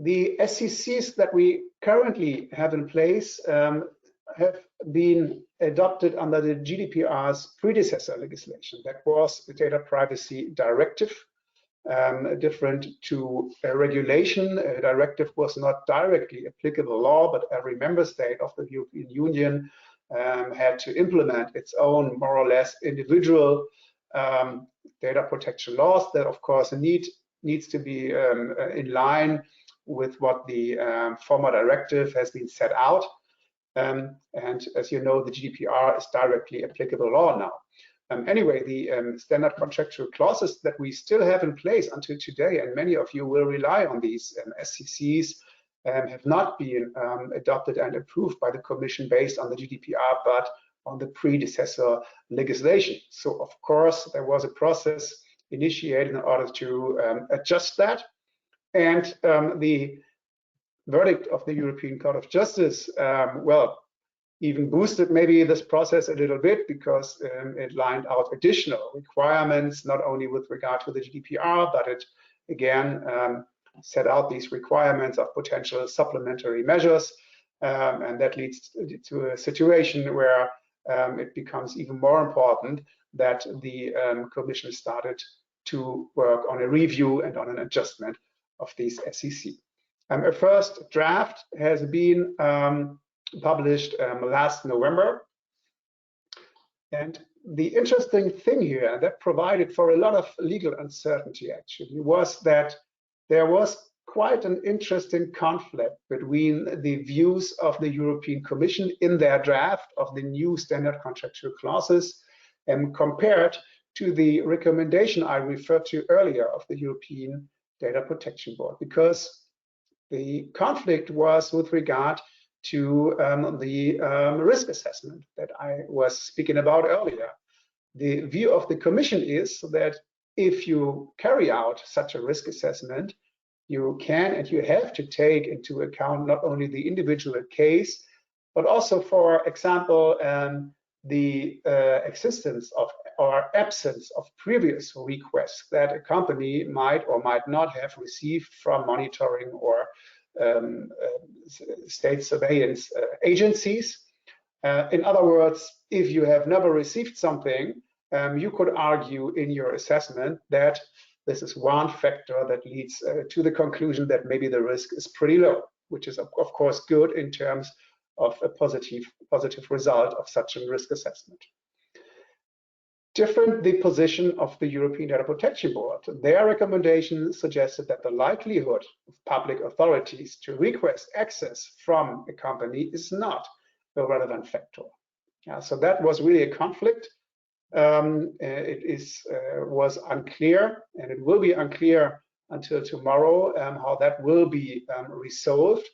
The SCCs that we currently have in place have been adopted under the GDPR's predecessor legislation. That was the Data Privacy Directive, different to a regulation. A directive was not directly applicable law, but every member state of the European Union had to implement its own more or less individual data protection laws that, of course, needs to be in line with what the former directive has been set out. And as you know, the GDPR is directly applicable law now. Anyway, the standard contractual clauses that we still have in place until today, and many of you will rely on these SCCs, have not been adopted and approved by the Commission based on the GDPR, but on the predecessor legislation. So, of course, there was a process initiated in order to adjust that. And the verdict of the European Court of Justice, well, even boosted maybe this process a little bit, because it lined out additional requirements, not only with regard to the GDPR, but it again set out these requirements of potential supplementary measures. And that leads to a situation where it becomes even more important that the Commission started to work on a review and on an adjustment of these SCC. A first draft has been published last November. And the interesting thing here that provided for a lot of legal uncertainty actually was that there was quite an interesting conflict between the views of the European Commission in their draft of the new standard contractual clauses and compared to the recommendation I referred to earlier of the European Data Protection Board, because the conflict was with regard to the risk assessment that I was speaking about earlier. The view of the Commission is that if you carry out such a risk assessment, you can and you have to take into account not only the individual case, but also, for example, the existence of or absence of previous requests that a company might or might not have received from monitoring or state surveillance agencies. In other words, if you have never received something, you could argue in your assessment that this is one factor that leads to the conclusion that maybe the risk is pretty low, which is of course good in terms of a positive result of such a risk assessment. Different the position of the European Data Protection Board. Their recommendation suggested that the likelihood of public authorities to request access from a company is not a relevant factor. So that was really a conflict. It was unclear, and it will be unclear until tomorrow how that will be resolved.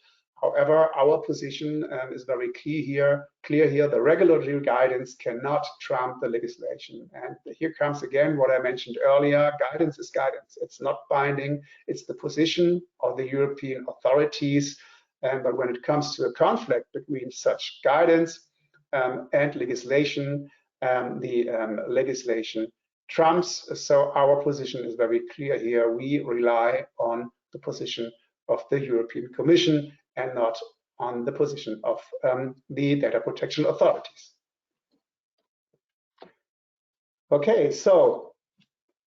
However, our position is very clear here. The regulatory guidance cannot trump the legislation. And here comes again what I mentioned earlier. Guidance is guidance. It's not binding. It's the position of the European authorities. But when it comes to a conflict between such guidance and legislation, the legislation trumps. So our position is very clear here. We rely on the position of the European Commission and not on the position of the data protection authorities. Okay, so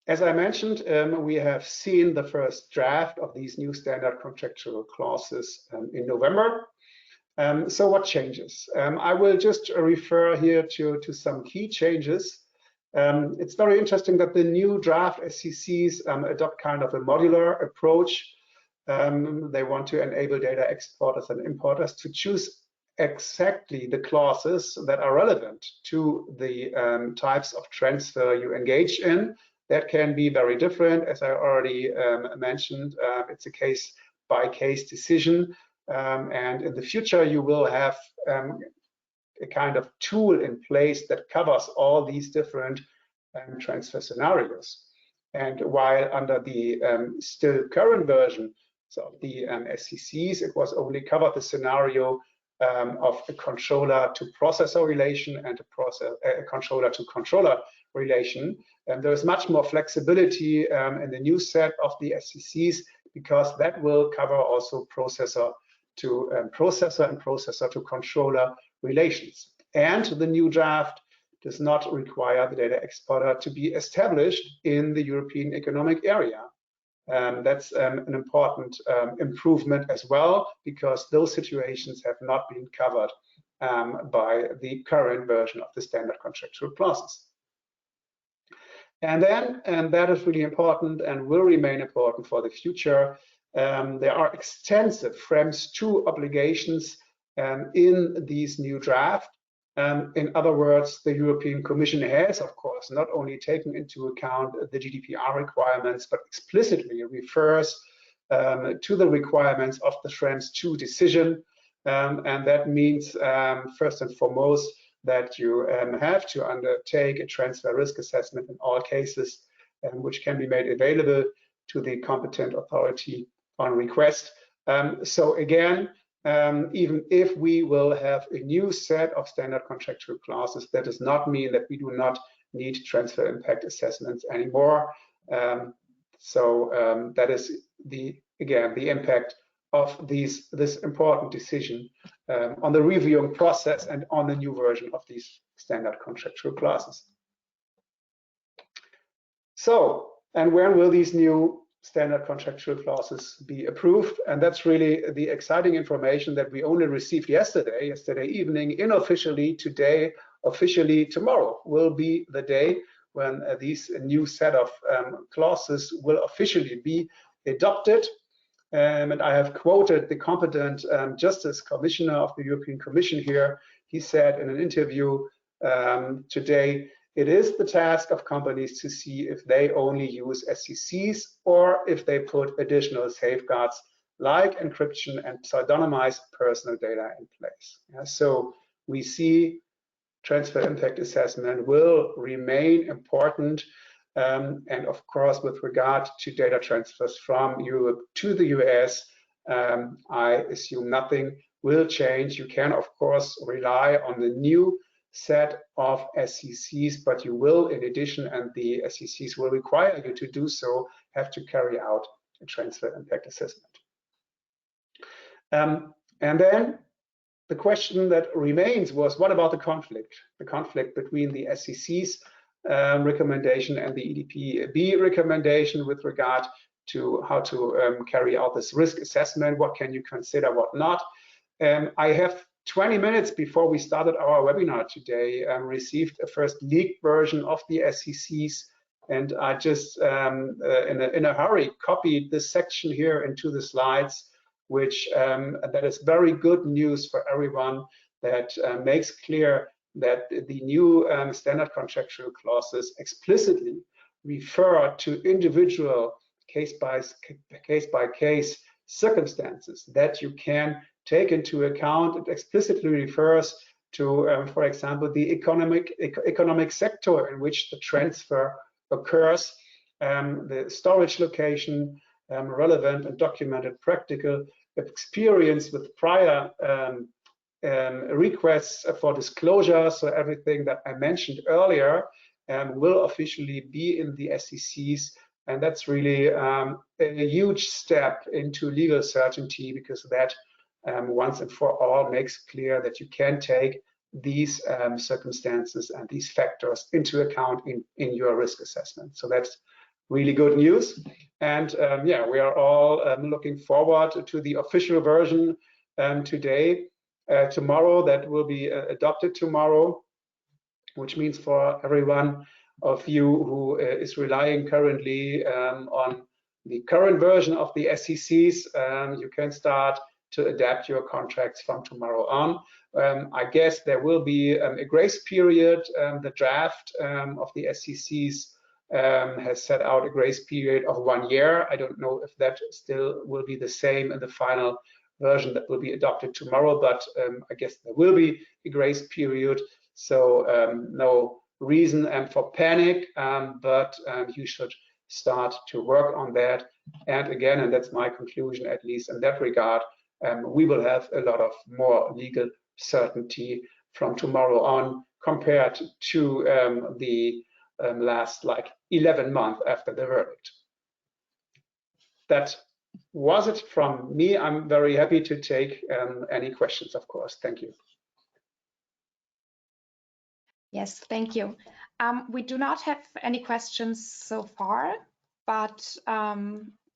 as I mentioned, we have seen the first draft of these new standard contractual clauses in November. So what changes? I will just refer here to some key changes. It's very interesting that the new draft SCCs adopt kind of a modular approach. They want to enable data exporters and importers to choose exactly the clauses that are relevant to the types of transfer you engage in. That can be very different, as I already mentioned. It's a case-by-case decision. And in the future, you will have a kind of tool in place that covers all these different transfer scenarios. And while under the still current version, so the SCCs, it was only covered the scenario of a controller to processor relation and a controller to controller relation. And there is much more flexibility in the new set of the SCCs, because that will cover also processor to processor and processor to controller relations. And the new draft does not require the data exporter to be established in the European Economic Area. That's an important improvement as well, because those situations have not been covered by the current version of the standard contractual clauses. And then, and that is really important and will remain important for the future, there are extensive Schrems 2 obligations in these new draft. In other words, the European Commission has, of course, not only taken into account the GDPR requirements, but explicitly refers to the requirements of the Schrems 2 decision. And that means, first and foremost, that you have to undertake a transfer risk assessment in all cases, which can be made available to the competent authority on request. So again, even if we will have a new set of standard contractual clauses, that does not mean that we do not need transfer impact assessments anymore. That is again the impact of this important decision on the reviewing process and on the new version of these standard contractual clauses. So, and when will these new standard contractual clauses be approved? And that's really the exciting information that we only received yesterday evening. Unofficially today, officially tomorrow will be the day when these new set of clauses will officially be adopted. And I have quoted the competent Justice Commissioner of the European Commission here. He said in an interview today, it is the task of companies to see if they only use SCCs or if they put additional safeguards like encryption and pseudonymized personal data in place. So we see transfer impact assessment will remain important. And of course, with regard to data transfers from Europe to the US, I assume nothing will change. You can, of course, rely on the new set of SCCs, but you will, in addition, and the SCCs will require you to do so, have to carry out a transfer impact assessment. And then the question that remains was, what about the conflict? The conflict between the SCC's recommendation and the EDPB recommendation with regard to how to carry out this risk assessment. What can you consider, what not? I have 20 minutes before we started our webinar today received a first leaked version of the SCCs, and I just in a hurry copied this section here into the slides, which that is very good news for everyone, that makes clear that the new standard contractual clauses explicitly refer to individual case by case circumstances that you can take into account. It explicitly refers to, for example, the economic sector in which the transfer occurs, the storage location, relevant and documented practical experience with prior requests for disclosure. So everything that I mentioned earlier will officially be in the SCCs, and that's really a huge step into legal certainty, because that once and for all makes clear that you can take these circumstances and these factors into account in your risk assessment. So that's really good news. And yeah, we are all looking forward to the official version tomorrow, that will be adopted tomorrow, which means for everyone of you who is relying currently on the current version of the SCCs, you can start to adapt your contracts from tomorrow on. I guess there will be a grace period. The draft of the SCCs has set out a grace period of 1 year. I don't know if that still will be the same in the final version that will be adopted tomorrow, but I guess there will be a grace period. So no reason for panic, but you should start to work on that. And again, and that's my conclusion, at least in that regard, we will have a lot of more legal certainty from tomorrow on compared to the last 11 months after the verdict. That was it from me. I'm very happy to take any questions, of course. Thank you. Yes, thank you. We do not have any questions so far, but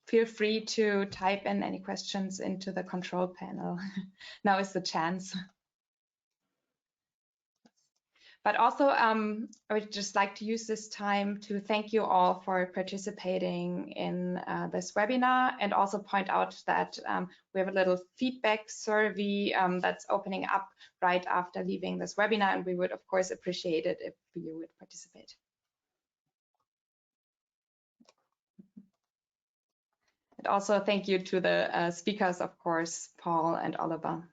feel free to type in any questions into the control panel. Now is the chance. But also, I would just like to use this time to thank you all for participating in this webinar, and also point out that we have a little feedback survey that's opening up right after leaving this webinar, and we would, of course, appreciate it if you would participate. And also thank you to the speakers, of course, Paul and Oliver.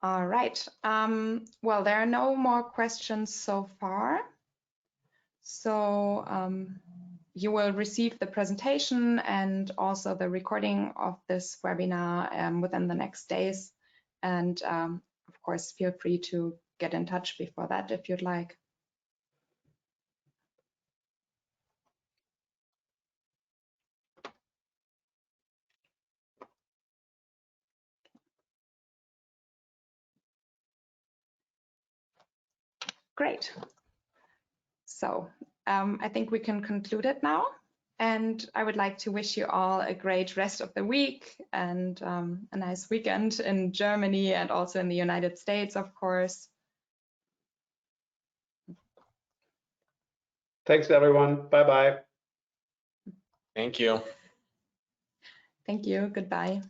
All right. Well, there are no more questions so far. So you will receive the presentation and also the recording of this webinar within the next days. And of course, feel free to get in touch before that if you'd like. Great. So I think we can conclude it now. And I would like to wish you all a great rest of the week and a nice weekend in Germany and also in the United States, of course. Thanks, everyone. Bye-bye. Thank you. Thank you. Goodbye.